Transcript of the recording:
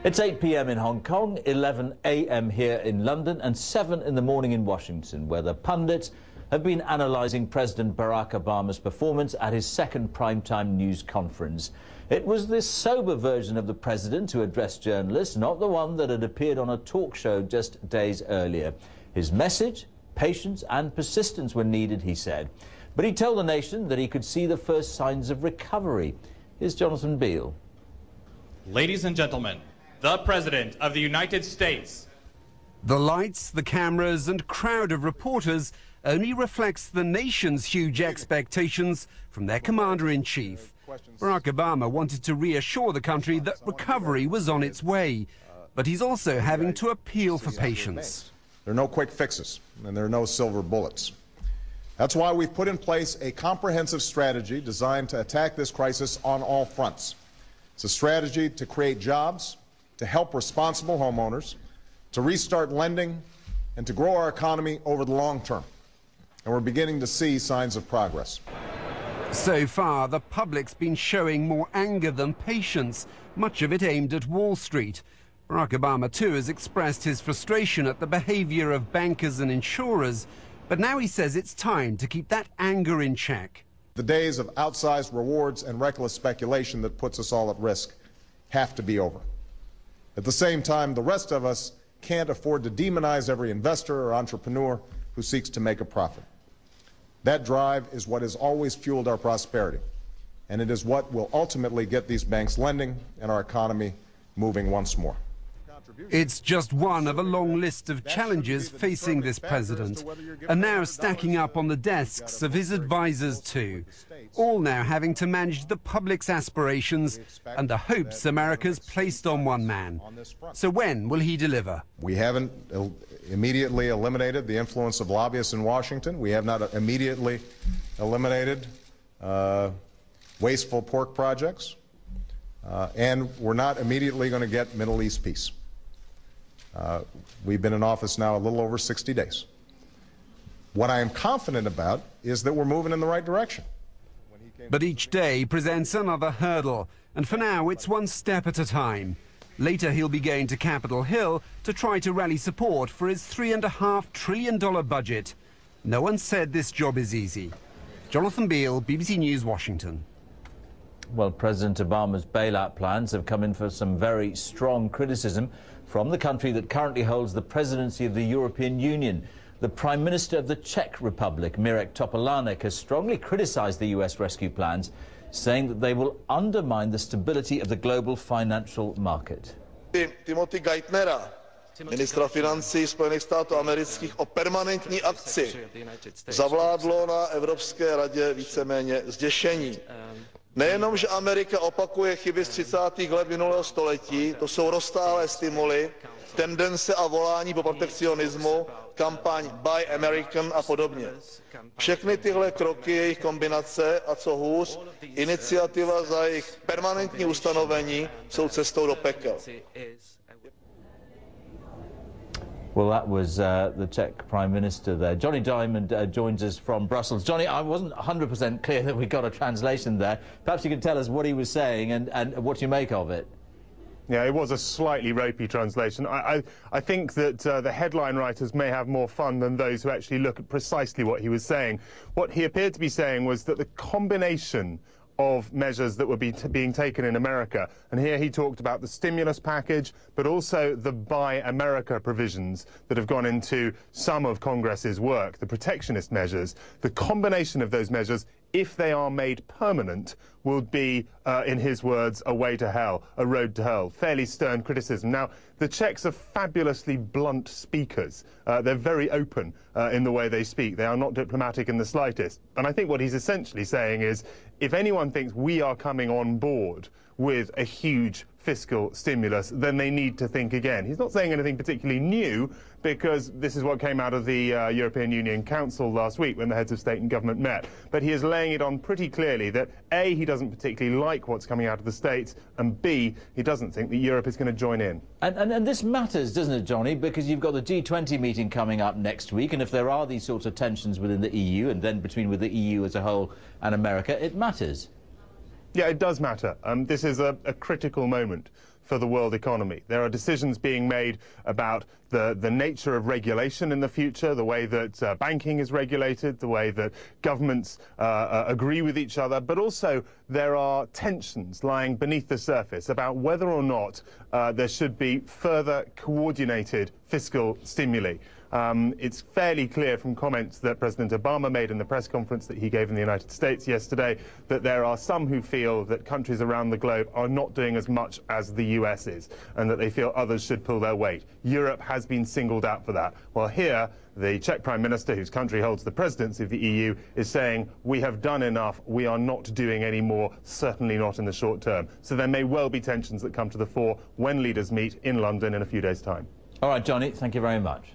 It's 8 p.m. in Hong Kong, 11 a.m. here in London, and 7 in the morning in Washington, where the pundits have been analysing President Barack Obama's performance at his second primetime news conference. It was this sober version of the president who addressed journalists, not the one that had appeared on a talk show just days earlier. His message, patience and persistence were needed, he said. But he told the nation that he could see the first signs of recovery. Here's Jonathan Beale. Ladies and gentlemen, the President of the United States. The lights, the cameras and crowd of reporters only reflects the nation's huge expectations from their commander-in-chief. Barack Obama wanted to reassure the country that recovery was on its way, but he's also having to appeal for patience. There are no quick fixes, and there are no silver bullets. That's why we've put in place a comprehensive strategy designed to attack this crisis on all fronts. It's a strategy to create jobs, to help responsible homeowners, to restart lending, and to grow our economy over the long term. And we're beginning to see signs of progress. So far, the public's been showing more anger than patience, much of it aimed at Wall Street. Barack Obama, too, has expressed his frustration at the behavior of bankers and insurers, but now he says it's time to keep that anger in check. The days of outsized rewards and reckless speculation that puts us all at risk have to be over. At the same time, the rest of us can't afford to demonize every investor or entrepreneur who seeks to make a profit. That drive is what has always fueled our prosperity, and it is what will ultimately get these banks lending and our economy moving once more. It's just one of a long list of challenges facing this president, and now stacking up on the desks of his advisors too, all now having to manage the public's aspirations and the hopes America's placed on one man. So when will he deliver? We haven't immediately eliminated the influence of lobbyists in Washington. We have not immediately eliminated wasteful pork projects, and we're not immediately going to get Middle East peace. We've been in office now a little over 60 days. What I am confident about is that we're moving in the right direction. But each day presents another hurdle, and for now it's one step at a time. Later he'll be going to Capitol Hill to try to rally support for his $3.5 trillion budget. No one said this job is easy. Jonathan Beale, BBC News, Washington. Well, President Obama's bailout plans have come in for some very strong criticism from the country that currently holds the presidency of the European Union. The Prime Minister of the Czech Republic, Mirek Topolánek, has strongly criticized the US rescue plans, saying that they will undermine the stability of the global financial market. Timothy Geithnera, ministra financí Spojených států amerických, o permanentní akci zavládlo na Evropské radě víceméně zděšení. Nejenom, že Amerika opakuje chyby z 30. let minulého století, to jsou rozsáhlé stimuly, tendence a volání po protekcionismu, kampaň Buy American a podobně. Všechny tyhle kroky, jejich kombinace a co hůř, iniciativa za jejich permanentní ustanovení jsou cestou do pekel. Well, that was the Czech Prime Minister there. Johnny Diamond joins us from Brussels. Johnny, I wasn't 100% clear that we got a translation there. Perhaps you could tell us what he was saying and what you make of it. Yeah, it was a slightly ropey translation. I think that the headline writers may have more fun than those who actually look at precisely what he was saying. What he appeared to be saying was that the combination of measures that were being taken in America, and here he talked about the stimulus package, but also the Buy America provisions that have gone into some of Congress's work, the protectionist measures. The combination of those measures, if they are made permanent, will be, in his words, a way to hell, a road to hell. Fairly stern criticism. Now, the Czechs are fabulously blunt speakers. They're very open in the way they speak. They are not diplomatic in the slightest. And I think what he's essentially saying is, if anyone thinks we are coming on board with a huge fiscal stimulus, then they need to think again. He's not saying anything particularly new, because this is what came out of the European Union Council last week when the heads of state and government met. But he is laying it on pretty clearly that A, he doesn't particularly like what's coming out of the States, and B, he doesn't think that Europe is going to join in. And this matters, doesn't it, Johnny? Because you've got the G20 meeting coming up next week, and if there are these sorts of tensions within the EU, and then with the EU as a whole and America, it matters. Yeah, it does matter. This is a critical moment for the world economy. There are decisions being made about the nature of regulation in the future, the way that banking is regulated, the way that governments agree with each other, but also there are tensions lying beneath the surface about whether or not there should be further coordinated fiscal stimuli. It's fairly clear from comments that President Obama made in the press conference that he gave in the United States yesterday that there are some who feel that countries around the globe are not doing as much as the US is, and that they feel others should pull their weight. Europe has been singled out for that. While here, the Czech Prime Minister, whose country holds the presidency of the EU, is saying, we have done enough, we are not doing any more, certainly not in the short term. So there may well be tensions that come to the fore when leaders meet in London in a few days' time. All right, Johnny, thank you very much.